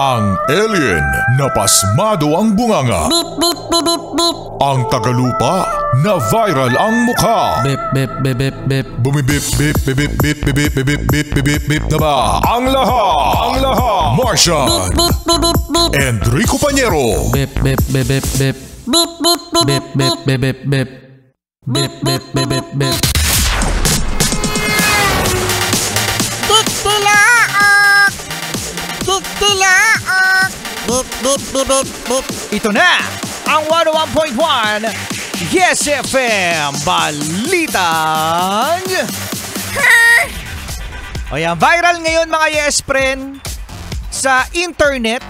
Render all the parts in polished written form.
Ang alien na pasmado ang bunganga. Beep, beep, beep, beep, beep. Ang tagalupa na viral ang mukha. Bip, bip, bip, bip, bip. Bumibip, bip, bip, bip, bip, bip, bip, bip, bip, bip, bip na ba? Ang lahat, Martian, Beep, beep, beep, beep. Enrico Pañero, Bip, bip, bip, bip, bip. Beep, beep, beep, Bip, beep, bip, bip, bip, bip. Bip, bip, bip, bip, bip. Titilaok! Titilaok! Beep, beep, beep, beep, beep. Ito na ang 101.1 Yes FM Balitang O yan, viral ngayon mga Yes Friend sa internet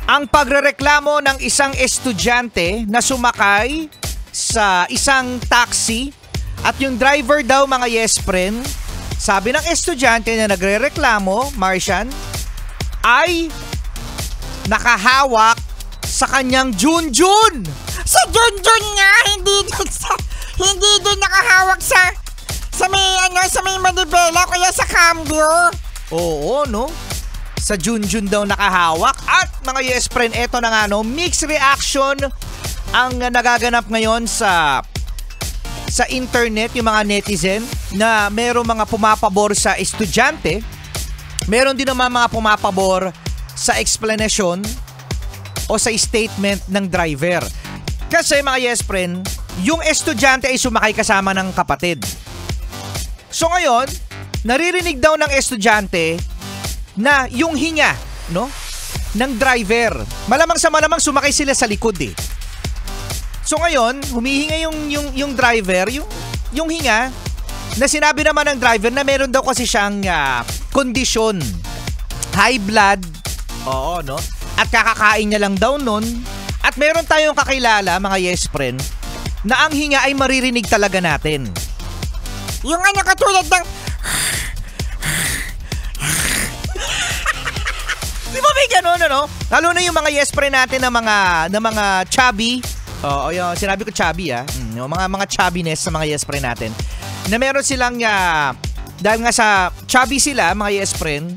ang pagrereklamo ng isang estudyante na sumakay sa isang taxi at yung driver daw mga Yes Friend, sabi ng estudyante na nagrereklamo, Martian, ay nakahawak sa kanyang Junjun. Sa Junjun nga, hindi din nakahawak sa may manibela kaya sa cambio. Oo, no? Sa Junjun daw nakahawak. At mga Yes Friend, eto na nga, no? Mixed reaction ang nagaganap ngayon sa internet, yung mga netizen, na merong mga pumapabor sa estudyante. Meron din naman mga pumapabor sa explanation o sa statement ng driver. Kasi mga Yes Friend, yung estudyante ay sumakay kasama ng kapatid. So ngayon, naririnig daw ng estudyante na yung hinga, no, ng driver. Malamang sa malamang sumakay sila sa likod eh. So ngayon, humihinga yung driver, yung hinga, na sinabi naman ng driver na meron daw kasi siyang kondisyon, high blood, oo, no? At kakakain niya lang daw nun. At meron tayong kakilala, mga Yes Friend, na ang hinga ay maririnig talaga natin. Yung katulad ng... Di ba may ganun, ano? Lalo na yung mga Yes Friend natin na mga chubby. Oo, yung sinabi ko chubby, yung mga chubbiness sa mga Yes Friend natin. Na meron silang, dahil nga sa chubby sila, mga Yes Friend,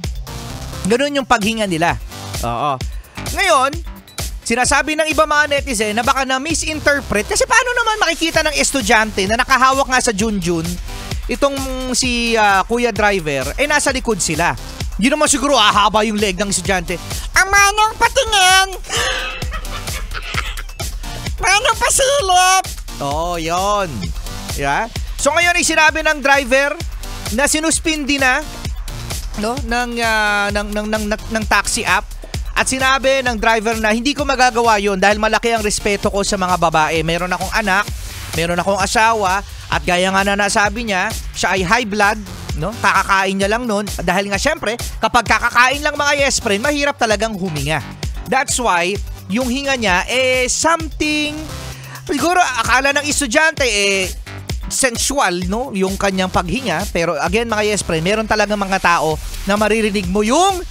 ganun yung paghinga nila. Oo. Ngayon, sinasabi ng iba mga netizen na baka na misinterpret kasi paano naman makikita ng estudyante na nakahawak nga sa Junjun itong si Kuya Driver nasa likod sila. Hindi naman siguro haba yung leg ng estudyante. Ang manong patingin! Manong pasilip! Oo, yun. Yeah. So ngayon ay sinabi ng driver na sinuspindi na, no, ng taxi app. At sinabi ng driver na hindi ko magagawa yun dahil malaki ang respeto ko sa mga babae. Meron akong anak, meron akong asawa, at gaya nga na nasabi niya, siya ay high blood, no? Kakakain niya lang nun. Dahil nga syempre, kapag kakakain lang mga Yes Friend, mahirap talagang huminga. That's why, yung hinga niya, something, siguro akala ng estudyante, sensual, no? Yung kanyang paghinga. Pero again mga Yes Friend, meron talagang mga tao na maririnig mo yung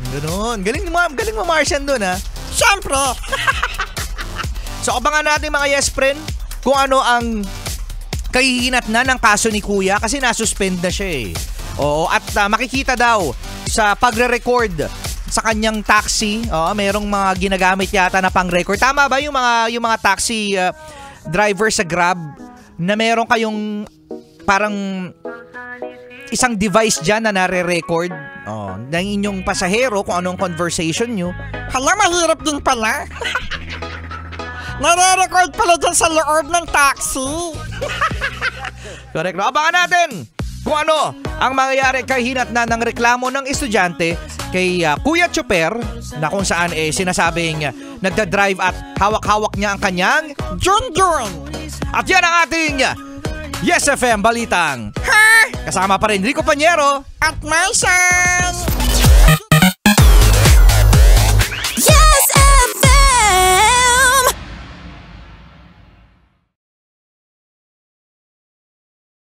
ganoon. Galing mo Martian doon, ha? Siyempre. So abangan natin mga Yes Friend kung ano ang kahihinat na ng kaso ni Kuya kasi nasuspend na siya eh. Oo, at makikita daw sa pagre-record sa kanyang taxi, merong mga ginagamit yata na pang-record. Tama ba yung mga taxi driver sa Grab na meron kayong parang isang device dyan na nare-record ng inyong pasahero kung anong conversation nyo? Hala, mahirap din pala. Nare-record pala dyan sa loob ng taxi. Correct. Abangan natin kung ano ang mangyayari kahinat na ng reklamo ng estudyante kay Kuya Chopper na kung saan sinasabing nagdadrive at hawak-hawak niya ang kanyang Junjun. At yan ang ating Yes FM Balitang. Ha? Kasama pa rin Rico Pañero At Martian.